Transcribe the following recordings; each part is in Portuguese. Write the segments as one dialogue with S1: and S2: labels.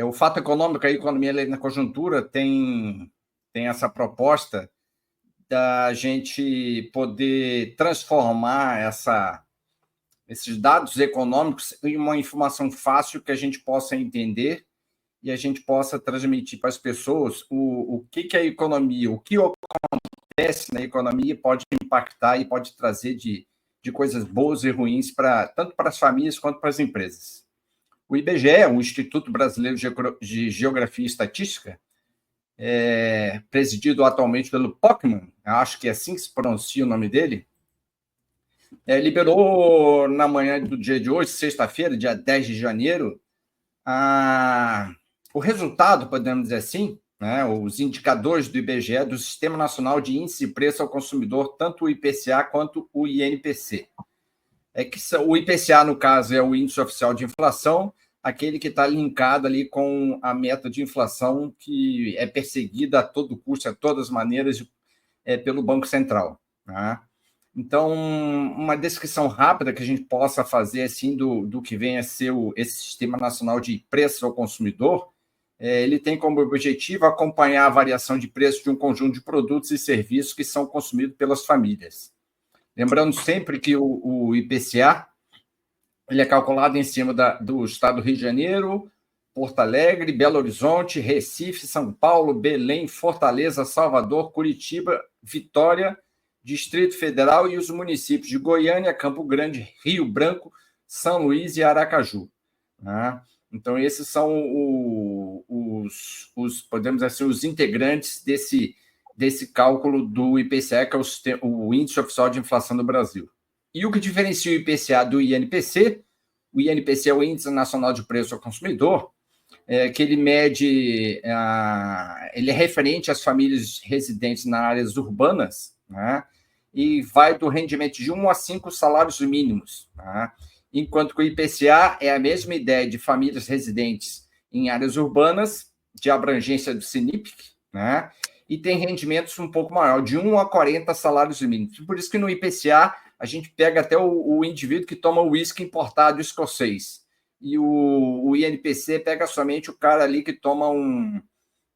S1: O fato econômico, a economia na conjuntura tem essa proposta da gente poder transformar esses dados econômicos em uma informação fácil que a gente possa entender e a gente possa transmitir para as pessoas o que a economia, o que acontece na economia pode impactar e pode trazer de coisas boas e ruins tanto para as famílias quanto para as empresas. O IBGE, o Instituto Brasileiro de Geografia e Estatística, presidido atualmente pelo Pockmann, acho que é assim que se pronuncia o nome dele, liberou na manhã do dia de hoje, sexta-feira, dia 10 de janeiro, o resultado, podemos dizer assim, né, os indicadores do IBGE, do Sistema Nacional de Índice de Preço ao Consumidor, tanto o IPCA quanto o INPC. O IPCA, no caso, é o Índice Oficial de Inflação, aquele que está linkado ali com a meta de inflação que é perseguida a todo custo, a todas as maneiras, pelo Banco Central. Tá? Então, uma descrição rápida que a gente possa fazer assim, do que vem a ser esse Sistema Nacional de Preços ao Consumidor, ele tem como objetivo acompanhar a variação de preço de um conjunto de produtos e serviços que são consumidos pelas famílias. Lembrando sempre que o IPCA ele é calculado em cima do estado do Rio de Janeiro, Porto Alegre, Belo Horizonte, Recife, São Paulo, Belém, Fortaleza, Salvador, Curitiba, Vitória, Distrito Federal e os municípios de Goiânia, Campo Grande, Rio Branco, São Luís e Aracaju. Né? Então, esses são podemos dizer assim, os integrantes desse cálculo do IPCA, que é o Índice Oficial de Inflação do Brasil. E o que diferencia o IPCA do INPC? O INPC é o Índice Nacional de Preço ao Consumidor, que ele mede, ele é referente às famílias residentes nas áreas urbanas, né? E vai do rendimento de 1 a 5 salários mínimos, né? Enquanto que o IPCA é a mesma ideia de famílias residentes em áreas urbanas, de abrangência do CNIPC, né? E tem rendimentos um pouco maior, de 1 a 40 salários mínimos. Por isso que no IPCA a gente pega até o indivíduo que toma o uísque importado escocês. E o INPC pega somente o cara ali que toma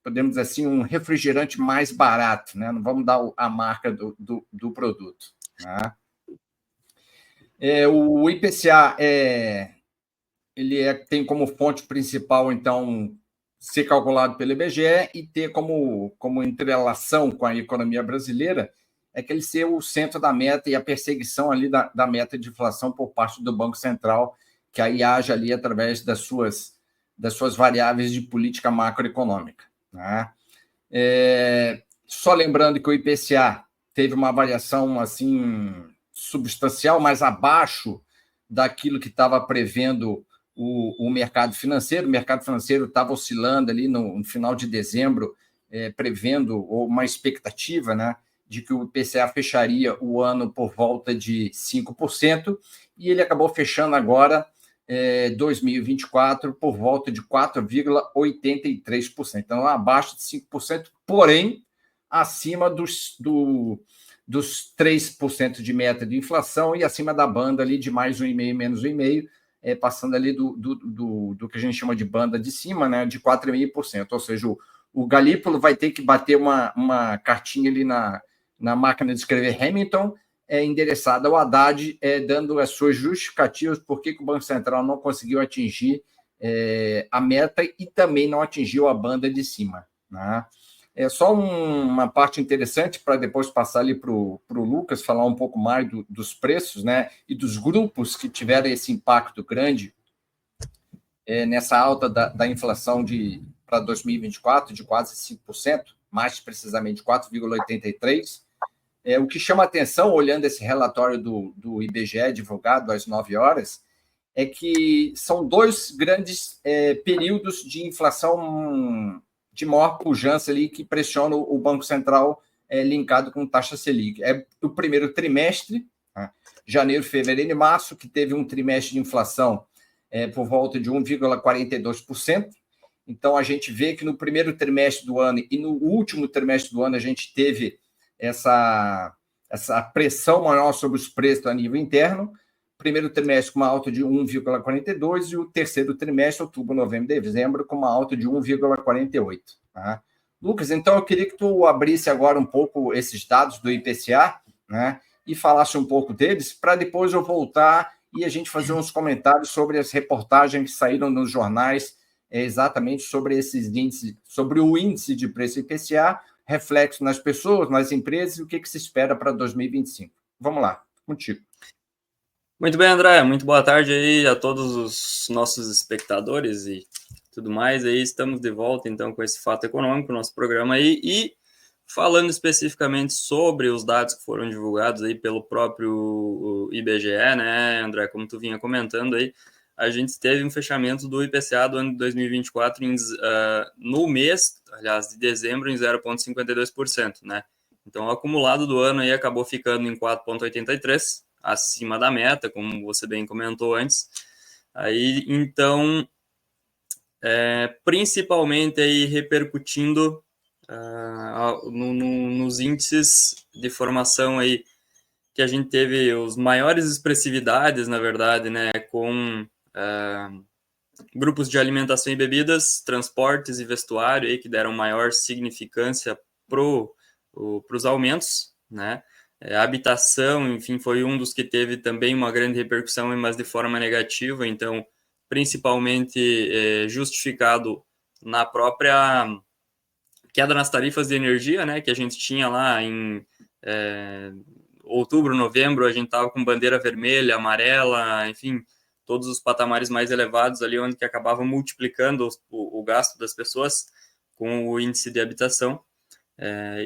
S1: podemos dizer assim, um refrigerante mais barato, né? Não vamos dar a marca do produto. Né? O IPCA tem como fonte principal, então, ser calculado pelo IBGE e ter como entrelação com a economia brasileira que ele ser o centro da meta e a perseguição ali da meta de inflação por parte do Banco Central, que aí age ali através das suas variáveis de política macroeconômica. Né? Só lembrando que o IPCA teve uma variação assim substancial, mas abaixo daquilo que estava prevendo o mercado financeiro. O mercado financeiro estava oscilando ali no final de dezembro, prevendo uma expectativa, né, de que o IPCA fecharia o ano por volta de 5%, e ele acabou fechando agora 2024 por volta de 4,83%. Então, abaixo de 5%, porém, acima dos 3% de meta de inflação e acima da banda ali de mais 1,5%, menos 1,5%, passando ali do que a gente chama de banda de cima, né, de 4,5%. Ou seja, o Galípolo vai ter que bater uma cartinha ali na máquina de escrever Hamilton, endereçada ao Haddad, dando as suas justificativas por que o Banco Central não conseguiu atingir a meta e também não atingiu a banda de cima. Né? Só uma parte interessante para depois passar ali para o Lucas falar um pouco mais dos preços, né, e dos grupos que tiveram esse impacto grande nessa alta da inflação para 2024 de quase 5%, mais precisamente 4,83%. O que chama atenção, olhando esse relatório do IBGE, divulgado às 9 horas, é que são dois grandes períodos de inflação de maior pujança ali que pressionam o Banco Central linkado com taxa Selic. O primeiro trimestre, janeiro, fevereiro e março, que teve um trimestre de inflação por volta de 1,42%. Então, a gente vê que no primeiro trimestre do ano e no último trimestre do ano a gente teve essa pressão maior sobre os preços a nível interno. primeiro trimestre com uma alta de 1,42 e o terceiro trimestre, outubro, novembro e dezembro, com uma alta de 1,48. Tá? Lucas, então eu queria que tu abrisse agora um pouco esses dados do IPCA, né, e falasse um pouco deles, para depois eu voltar e a gente fazer uns comentários sobre as reportagens que saíram nos jornais, exatamente sobre esses índices, sobre o índice de preço IPCA, reflexo nas pessoas, nas empresas e o que se espera para 2025. Vamos lá, contigo.
S2: Muito bem, André. Muito boa tarde aí a todos os nossos espectadores e tudo mais. Aí estamos de volta, então, com esse Fato Econômico, nosso programa aí. E falando especificamente sobre os dados que foram divulgados aí pelo próprio IBGE, né, André, como tu vinha comentando aí, a gente teve um fechamento do IPCA do ano de 2024 no mês, aliás, de dezembro, em 0,52%, né? Então, o acumulado do ano aí acabou ficando em 4,83%, acima da meta, como você bem comentou antes. Aí, então, principalmente aí repercutindo nos índices de formação aí, que a gente teve os maiores expressividades, na verdade, né, com grupos de alimentação e bebidas, transportes e vestuário, aí, que deram maior significância para os aumentos, né? A habitação, enfim, foi um dos que teve também uma grande repercussão, mas de forma negativa, então, principalmente justificado na própria queda nas tarifas de energia, né, que a gente tinha lá em outubro, novembro, a gente estava com bandeira vermelha, amarela, enfim, todos os patamares mais elevados ali, onde que acabava multiplicando o gasto das pessoas com o índice de habitação.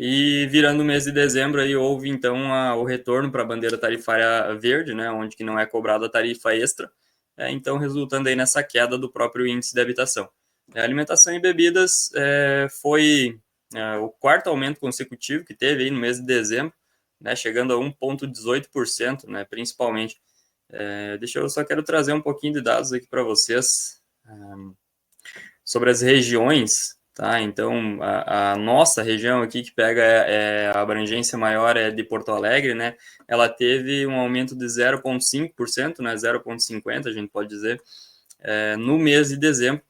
S2: E virando o mês de dezembro, aí houve então o retorno para a bandeira tarifária verde, né, onde que não é cobrada tarifa extra, então resultando aí nessa queda do próprio índice de habitação. Alimentação e bebidas foi o quarto aumento consecutivo que teve aí no mês de dezembro, né, chegando a 1,18%, né, principalmente. Eu só quero trazer um pouquinho de dados aqui para vocês sobre as regiões, tá? Então, a nossa região aqui, que pega a abrangência maior é de Porto Alegre, né? Ela teve um aumento de 0,5%, né? 0,50%, a gente pode dizer, no mês de dezembro,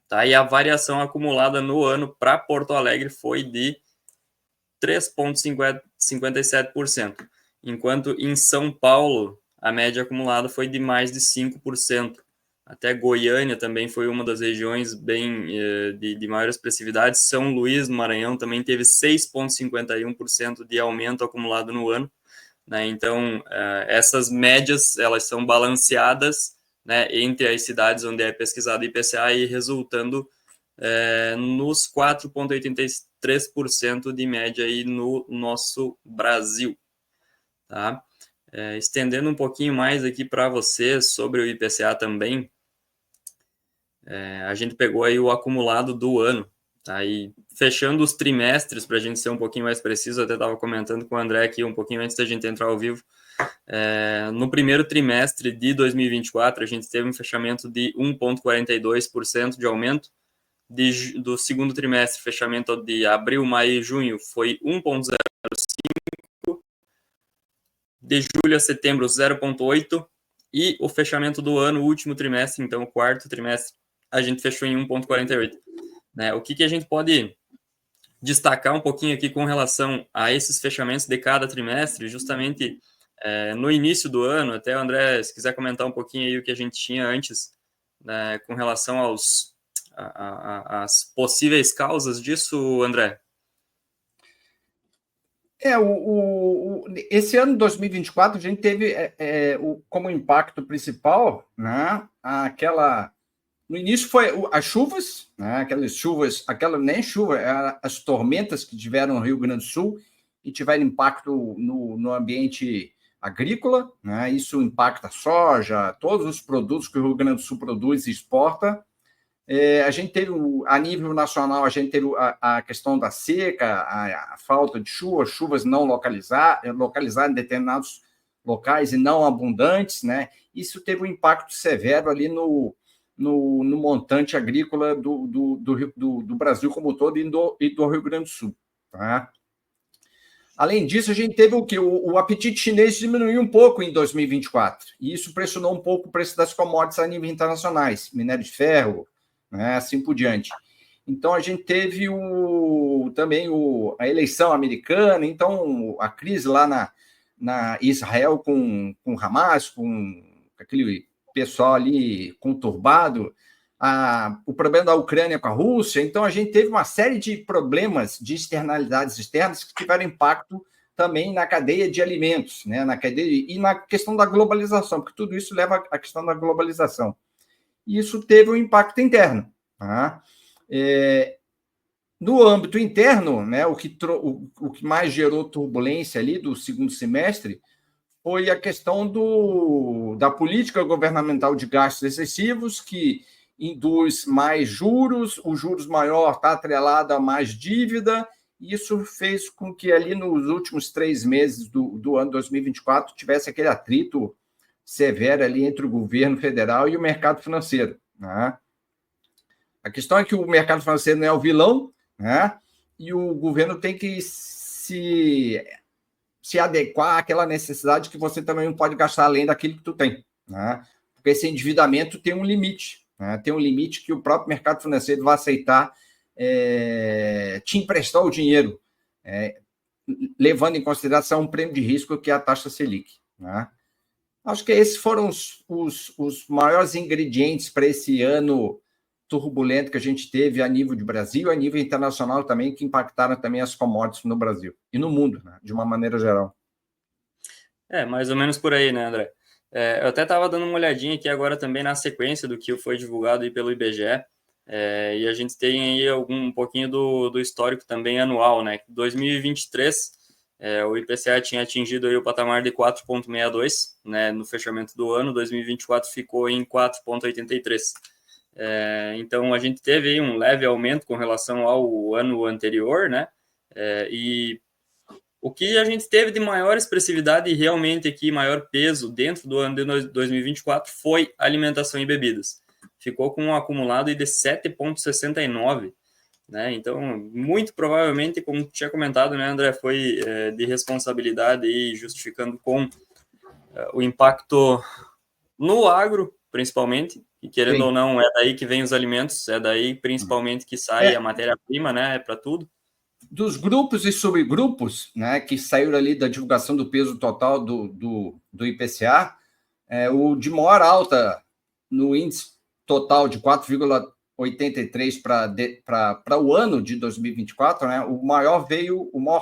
S2: tá? E a variação acumulada no ano para Porto Alegre foi de 3,57%, enquanto em São Paulo a média acumulada foi de mais de 5%. Até Goiânia também foi uma das regiões bem de maior expressividade. São Luís, no Maranhão, também teve 6,51% de aumento acumulado no ano, né? Então, essas médias, elas são balanceadas, né, entre as cidades onde é pesquisado o IPCA e resultando nos 4,83% de média aí no nosso Brasil, tá? Estendendo um pouquinho mais aqui para vocês sobre o IPCA também, a gente pegou aí o acumulado do ano, tá? E fechando os trimestres, para a gente ser um pouquinho mais preciso, eu até estava comentando com o André aqui um pouquinho antes da gente entrar ao vivo, no primeiro trimestre de 2024, a gente teve um fechamento de 1,42% de aumento, do segundo trimestre, fechamento de abril, maio e junho, foi 1,05%, de julho a setembro, 0,8%, e o fechamento do ano, o último trimestre, então o quarto trimestre, a gente fechou em 1,48%. Né? O que a gente pode destacar um pouquinho aqui com relação a esses fechamentos de cada trimestre, justamente no início do ano, até o André, se quiser comentar um pouquinho aí o que a gente tinha antes, né, com relação às possíveis causas disso, André?
S1: Esse ano de 2024, a gente teve como impacto principal, né, no início foi as chuvas, né, aquelas chuvas, nem chuva, as tormentas que tiveram no Rio Grande do Sul e tiveram impacto no ambiente agrícola, né, isso impacta a soja, todos os produtos que o Rio Grande do Sul produz e exporta. A gente teve, a nível nacional, a gente teve a questão da seca, a falta de chuvas não localizadas em determinados locais e não abundantes, né? Isso teve um impacto severo ali no montante agrícola do Brasil como um todo e do Rio Grande do Sul, tá? Além disso, a gente teve o quê? O apetite chinês diminuiu um pouco em 2024, e isso pressionou um pouco o preço das commodities a nível internacionais, minério de ferro, né, assim por diante. Então, a gente teve também a eleição americana, então a crise lá na Israel com Hamas, com aquele pessoal ali conturbado, o problema da Ucrânia com a Rússia. Então, a gente teve uma série de problemas de externalidades externas que tiveram impacto também na cadeia de alimentos, né? Na cadeia e na questão da globalização, porque tudo isso leva à questão da globalização. E isso teve um impacto interno. Tá? No âmbito interno, né, o que mais gerou turbulência ali do segundo semestre foi a questão da política governamental de gastos excessivos, que induz mais juros, o juros maior está atrelado a mais dívida, e isso fez com que ali nos últimos 3 meses do ano 2024 tivesse aquele atrito severo ali entre o governo federal e o mercado financeiro. Né? A questão é que o mercado financeiro não é o vilão, né? E o governo tem que se adequar àquela necessidade que você também não pode gastar além daquilo que tu tem, né? Porque esse endividamento tem um limite, né? Tem um limite que o próprio mercado financeiro vai aceitar te emprestar o dinheiro, levando em consideração um prêmio de risco que é a taxa Selic, né? Acho que esses foram os maiores ingredientes para esse ano turbulento que a gente teve a nível de Brasil, a nível internacional também, que impactaram também as commodities no Brasil e no mundo, né, de uma maneira geral.
S2: Mais ou menos por aí, né, André? Eu até estava dando uma olhadinha aqui agora também na sequência do que foi divulgado aí pelo IBGE, e a gente tem aí um pouquinho do histórico também anual, né? 2023, o IPCA tinha atingido aí o patamar de 4,62, né, no fechamento do ano. 2024 ficou em 4,83. Então, a gente teve aí um leve aumento com relação ao ano anterior, né? E o que a gente teve de maior expressividade e realmente aqui maior peso dentro do ano de 2024 foi alimentação e bebidas. Ficou com um acumulado de 7,69, né? Então, muito provavelmente, como tinha comentado, né, André, foi de responsabilidade e justificando com o impacto no agro, principalmente, e querendo Sim. ou não, é daí que vem os alimentos, é daí principalmente que sai a matéria-prima, né, para tudo.
S1: Dos grupos e subgrupos, né, que saíram ali da divulgação do peso total do IPCA, o de maior alta no índice total de 4,83 para o ano de 2024, né, o maior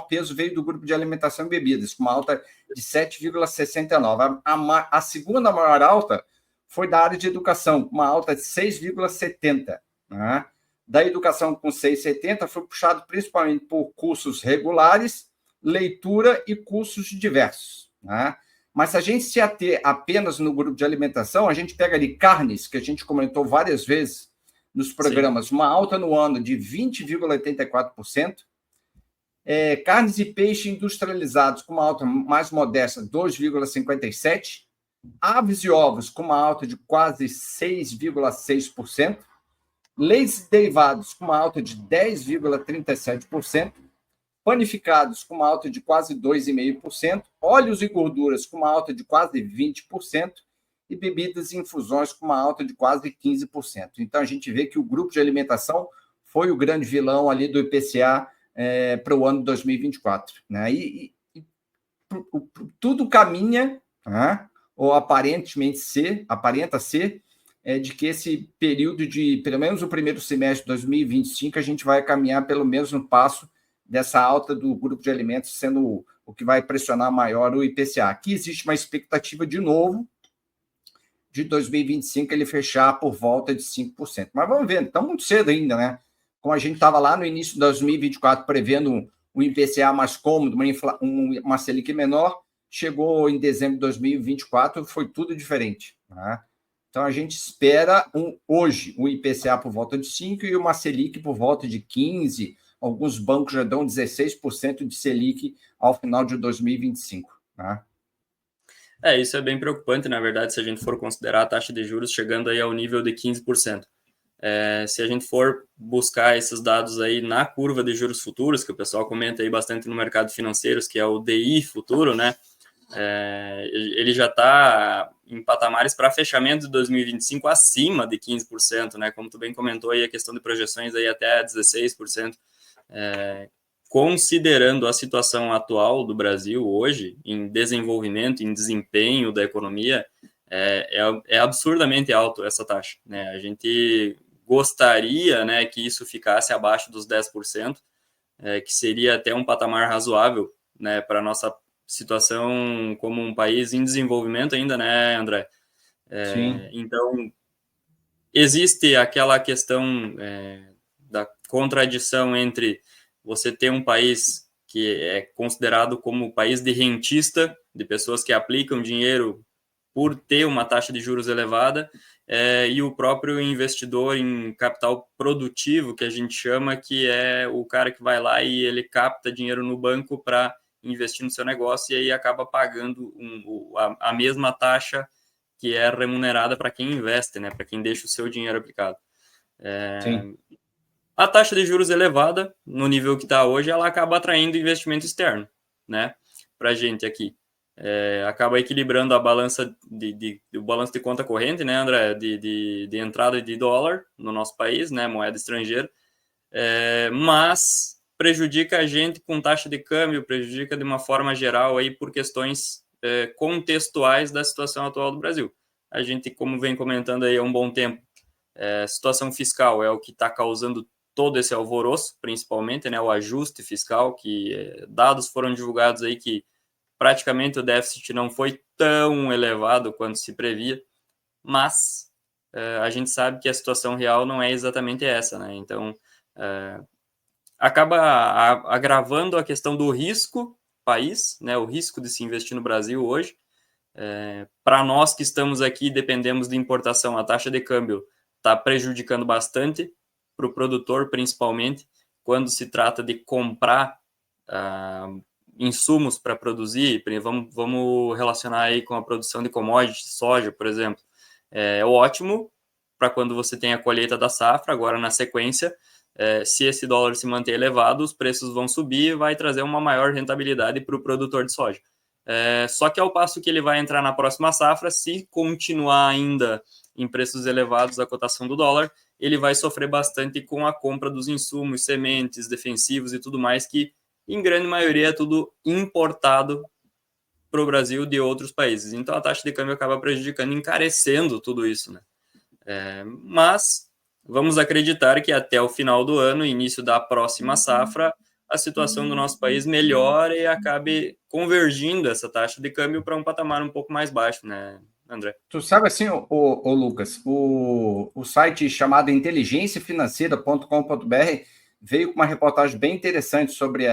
S1: peso veio do grupo de alimentação e bebidas, com uma alta de 7,69. A segunda maior alta foi da área de educação, com uma alta de 6,70. Né? Da educação com 6,70 foi puxado principalmente por cursos regulares, leitura e cursos diversos. Né? Mas se a gente se ater apenas no grupo de alimentação, a gente pega ali carnes, que a gente comentou várias vezes nos programas, Sim. Uma alta no ano de 20,84%, carnes e peixe industrializados com uma alta mais modesta, 2,57%, aves e ovos com uma alta de quase 6,6%, leites derivados com uma alta de 10,37%, panificados com uma alta de quase 2,5%, óleos e gorduras com uma alta de quase 20% e bebidas e infusões com uma alta de quase 15%. Então, a gente vê que o grupo de alimentação foi o grande vilão ali do IPCA para o ano 2024. Né? Tudo caminha, né? Ou aparenta ser, de que esse período de, pelo menos o primeiro semestre de 2025, a gente vai caminhar pelo mesmo passo dessa alta do grupo de alimentos, sendo o que vai pressionar maior o IPCA. Aqui existe uma expectativa, de novo, de 2025 ele fechar por volta de 5%. Mas vamos ver, está muito cedo ainda, né? Como a gente estava lá no início de 2024 prevendo um IPCA mais cômodo, uma Selic menor, chegou em dezembro de 2024, foi tudo diferente, né? Então, a gente espera hoje um IPCA por volta de 5% e uma Selic por volta de 15%. Alguns bancos já dão 16% de Selic ao final de 2025. Né?
S2: Isso é bem preocupante, na verdade, se a gente for considerar a taxa de juros chegando aí ao nível de 15%. Se a gente for buscar esses dados aí na curva de juros futuros, que o pessoal comenta aí bastante no mercado financeiro, que é o DI futuro, né? Ele já está em patamares para fechamento de 2025 acima de 15%, né? Como tu bem comentou aí, a questão de projeções aí até 16%. Considerando a situação atual do Brasil hoje, em desenvolvimento, em desempenho da economia, é absurdamente alto essa taxa, né? A gente gostaria, né, que isso ficasse abaixo dos 10%, que seria até um patamar razoável, né, para a nossa situação como um país em desenvolvimento ainda, né, André?
S1: Sim.
S2: Então, existe aquela questão da contradição entre você ter um país que é considerado como um país de rentista, de pessoas que aplicam dinheiro por ter uma taxa de juros elevada, e o próprio investidor em capital produtivo, que a gente chama, que é o cara que vai lá e ele capta dinheiro no banco para investir no seu negócio e aí acaba pagando a mesma taxa que é remunerada para quem investe, né, para quem deixa o seu dinheiro aplicado.
S1: Sim.
S2: A taxa de juros elevada, no nível que está hoje, ela acaba atraindo investimento externo, né, para a gente aqui. Acaba equilibrando a balança o balanço de conta corrente, né, André, de entrada de dólar no nosso país, né, moeda estrangeira, mas prejudica a gente com taxa de câmbio, prejudica de uma forma geral aí por questões contextuais da situação atual do Brasil. A gente, como vem comentando aí há um bom tempo, situação fiscal é o que está causando todo esse alvoroço, principalmente, né, o ajuste fiscal, que dados foram divulgados aí que praticamente o déficit não foi tão elevado quanto se previa, mas a gente sabe que a situação real não é exatamente essa, né? Então, acaba agravando a questão do risco país, né? O risco de se investir no Brasil hoje. Para nós que estamos aqui, dependemos de importação, a taxa de câmbio está prejudicando bastante, para o produtor principalmente, quando se trata de comprar insumos para produzir, vamos relacionar aí com a produção de commodities, soja, por exemplo. É ótimo para quando você tem a colheita da safra, agora na sequência, se esse dólar se manter elevado, os preços vão subir e vai trazer uma maior rentabilidade para o produtor de soja. Só que ao passo que ele vai entrar na próxima safra, se continuar ainda em preços elevados a cotação do dólar, ele vai sofrer bastante com a compra dos insumos, sementes, defensivos e tudo mais, que em grande maioria é tudo importado para o Brasil de outros países. Então a taxa de câmbio acaba prejudicando, encarecendo tudo isso, né? Mas vamos acreditar que até o final do ano, início da próxima safra, a situação do nosso país melhore e acabe convergindo essa taxa de câmbio para um patamar um pouco mais baixo, né, André?
S1: Tu sabe assim, o Lucas, o site chamado inteligenciafinanceira.com.br veio com uma reportagem bem interessante sobre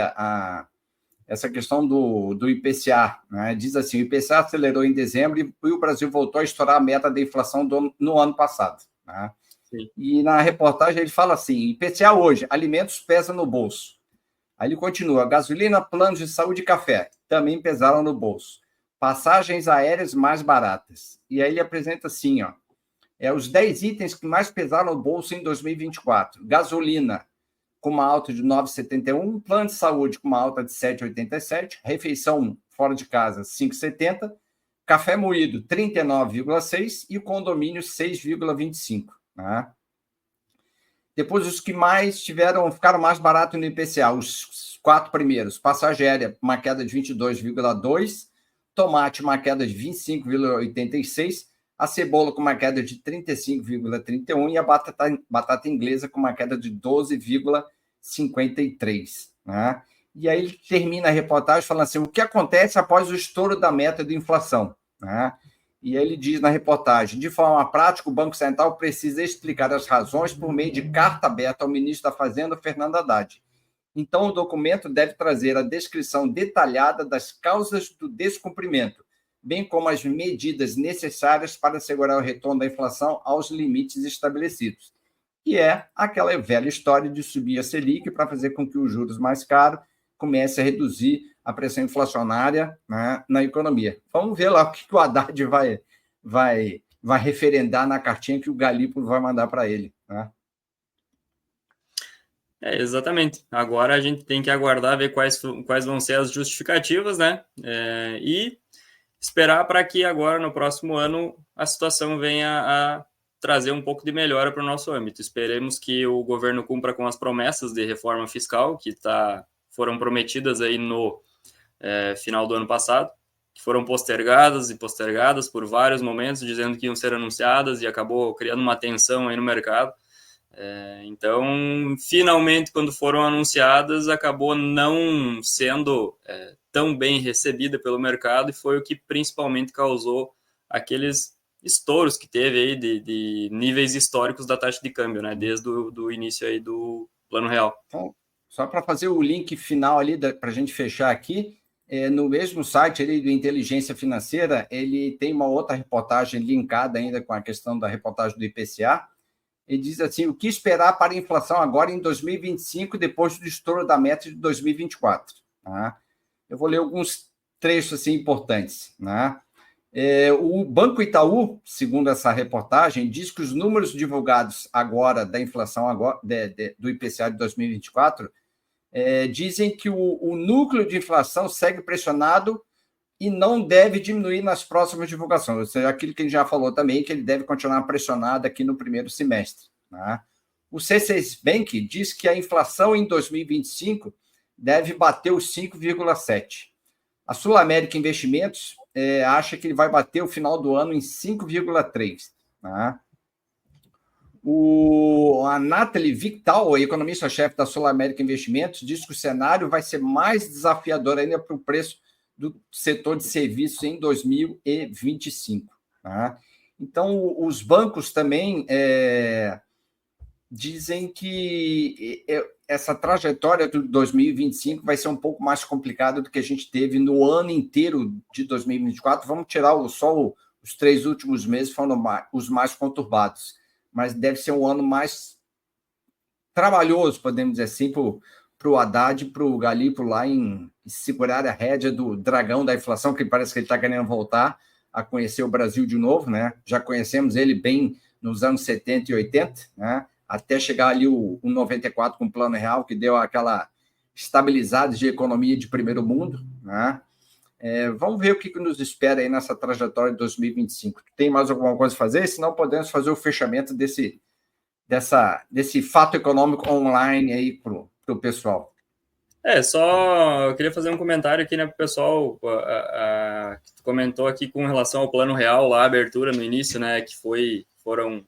S1: essa questão do IPCA, né? Diz assim, o IPCA acelerou em dezembro e o Brasil voltou a estourar a meta da inflação no ano passado, né?
S2: Sim.
S1: E na reportagem ele fala assim, IPCA hoje, alimentos pesam no bolso. Aí ele continua, gasolina, planos de saúde e café também pesaram no bolso. Passagens aéreas mais baratas. E aí ele apresenta assim, ó, os 10 itens que mais pesaram no bolso em 2024. Gasolina, com uma alta de 9,71, plano de saúde com uma alta de 7,87, refeição fora de casa 5,70, café moído 39,6 e o condomínio 6,25, né? Depois, os que mais ficaram mais baratos no IPCA, os 4 primeiros. Passagem aérea, uma queda de 22,2%, tomate, uma queda de 25,86%, a cebola com uma queda de 35,31% e a batata inglesa com uma queda de 12,53%. Né? E aí ele termina a reportagem falando assim, o que acontece após o estouro da meta de inflação? Né? E ele diz na reportagem, de forma prática, o Banco Central precisa explicar as razões por meio de carta aberta ao ministro da Fazenda, Fernando Haddad. Então, o documento deve trazer a descrição detalhada das causas do descumprimento, bem como as medidas necessárias para assegurar o retorno da inflação aos limites estabelecidos. Que é aquela velha história de subir a Selic para fazer com que os juros mais caros comecem a reduzir a pressão inflacionária, né, na economia. Vamos ver lá o que o Haddad vai referendar na cartinha que o Galípolo vai mandar para ele. Né?
S2: Exatamente. Agora a gente tem que aguardar, ver quais vão ser as justificativas, né? E esperar para que agora, no próximo ano, a situação venha a trazer um pouco de melhora para o nosso âmbito. Esperemos que o governo cumpra com as promessas de reforma fiscal que foram prometidas aí no final do ano passado, que foram postergadas e postergadas por vários momentos, dizendo que iam ser anunciadas e acabou criando uma tensão aí no mercado. Então, finalmente, quando foram anunciadas, acabou não sendo tão bem recebida pelo mercado e foi o que principalmente causou aqueles estouros que teve aí de níveis históricos da taxa de câmbio, né? Desde o início aí do Plano Real.
S1: Então, só para fazer o link final ali, para a gente fechar aqui, no mesmo site ali do Inteligência Financeira, ele tem uma outra reportagem linkada ainda com a questão da reportagem do IPCA. Ele diz assim, o que esperar para a inflação agora em 2025, depois do estouro da meta de 2024. Tá? Eu vou ler alguns trechos assim, importantes. Tá? O Banco Itaú, segundo essa reportagem, diz que os números divulgados agora da inflação do IPCA de 2024 dizem que o núcleo de inflação segue pressionado e não deve diminuir nas próximas divulgações. Ou seja, aquilo que a gente já falou também, que ele deve continuar pressionado aqui no primeiro semestre. Tá? O C6 Bank diz que a inflação em 2025 deve bater os 5,7%. A Sul América Investimentos acha que ele vai bater o final do ano em 5,3%. Tá? A Nathalie Victal, a economista-chefe da Sul América Investimentos, diz que o cenário vai ser mais desafiador ainda para o preço do setor de serviços em 2025. Tá? Então, os bancos também dizem que essa trajetória de 2025 vai ser um pouco mais complicada do que a gente teve no ano inteiro de 2024. Vamos tirar só os 3 últimos meses, foram os mais conturbados. Mas deve ser um ano mais trabalhoso, podemos dizer assim, para o Haddad e para o Galípolo lá em segurar a rédea do dragão da inflação, que parece que ele está querendo voltar a conhecer o Brasil de novo, né? Já conhecemos ele bem nos anos 70 e 80, né? Até chegar ali o 94 com o Plano Real, que deu aquela estabilizada de economia de primeiro mundo, né? Vamos ver o que nos espera aí nessa trajetória de 2025. Tem mais alguma coisa a fazer? Senão podemos fazer o fechamento desse fato econômico online aí para o pessoal.
S2: Eu queria fazer um comentário aqui, né, para o pessoal, que tu comentou aqui com relação ao Plano Real, lá, a abertura no início, né, que foram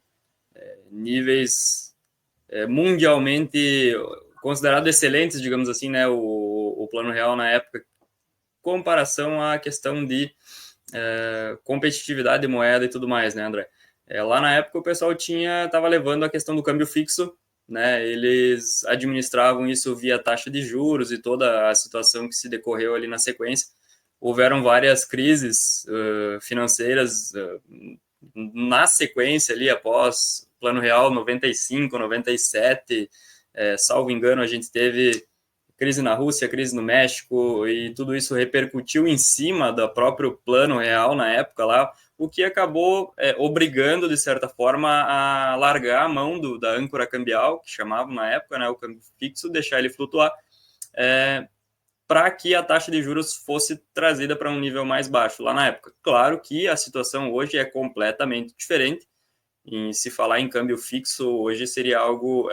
S2: níveis mundialmente considerados excelentes, digamos assim, né, o Plano Real na época, comparação à questão de competitividade de moeda e tudo mais, né, André? Lá na época o pessoal estava levando a questão do câmbio fixo, né? Eles administravam isso via taxa de juros e toda a situação que se decorreu ali na sequência. Houveram várias crises financeiras na sequência ali após o Plano Real 95, 97, salvo engano, a gente teve crise na Rússia, crise no México, e tudo isso repercutiu em cima do próprio Plano Real na época lá, o que acabou obrigando, de certa forma, a largar a mão da âncora cambial, que chamavam na época, né, o câmbio fixo, deixar ele flutuar, para que a taxa de juros fosse trazida para um nível mais baixo lá na época. Claro que a situação hoje é completamente diferente, e se falar em câmbio fixo hoje seria algo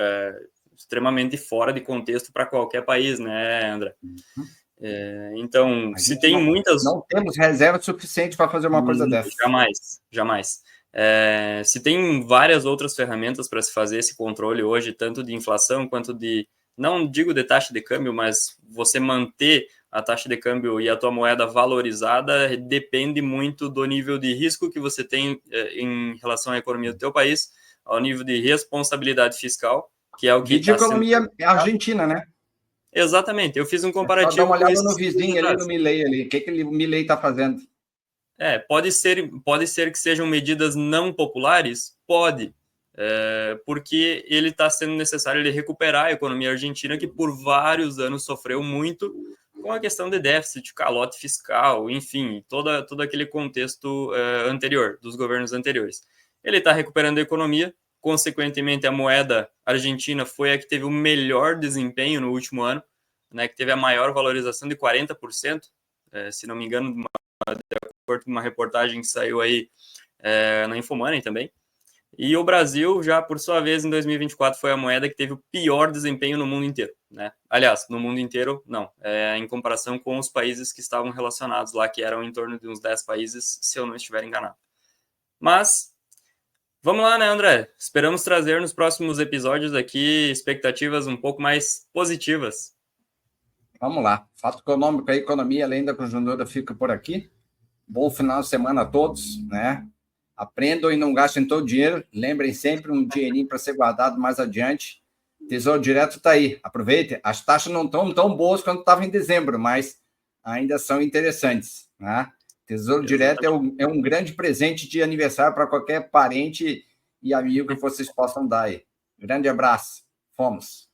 S2: extremamente fora de contexto para qualquer país, né, André? Então, se tem muitas...
S1: Não temos reserva suficiente para fazer uma coisa dessa.
S2: Jamais. Se tem várias outras ferramentas para se fazer esse controle hoje, tanto de inflação quanto não digo de taxa de câmbio, mas você manter a taxa de câmbio e a tua moeda valorizada depende muito do nível de risco que você tem em relação à economia do teu país, ao nível de responsabilidade fiscal, que é o que
S1: está economia argentina, né?
S2: Exatamente. Eu fiz um comparativo.
S1: Dá uma olhada no vizinho ali, no Milei ali. O que o Milei está fazendo?
S2: Pode ser que sejam medidas não populares? Pode. Porque ele está sendo necessário ele recuperar a economia argentina, que por vários anos sofreu muito com a questão de déficit, calote fiscal, enfim, todo aquele contexto anterior, dos governos anteriores. Ele está recuperando a economia, consequentemente, a moeda argentina foi a que teve o melhor desempenho no último ano, né, que teve a maior valorização de 40%, se não me engano, de acordo com uma reportagem que saiu aí na Infomoney também. E o Brasil, já por sua vez, em 2024, foi a moeda que teve o pior desempenho no mundo inteiro, né? Aliás, no mundo inteiro, não. Em comparação com os países que estavam relacionados lá, que eram em torno de uns 10 países, se eu não estiver enganado. Mas, vamos lá, né, André? Esperamos trazer nos próximos episódios aqui expectativas um pouco mais positivas.
S1: Vamos lá. Fato econômico, a economia, além da conjuntura, fica por aqui. Bom final de semana a todos, né? Aprendam e não gastem todo o dinheiro. Lembrem sempre um dinheirinho para ser guardado mais adiante. Tesouro Direto está aí. Aproveitem. As taxas não estão tão boas quanto estavam em dezembro, mas ainda são interessantes, né? Tesouro Direto é um grande presente de aniversário para qualquer parente e amigo que vocês possam dar aí. Grande abraço. Fomos.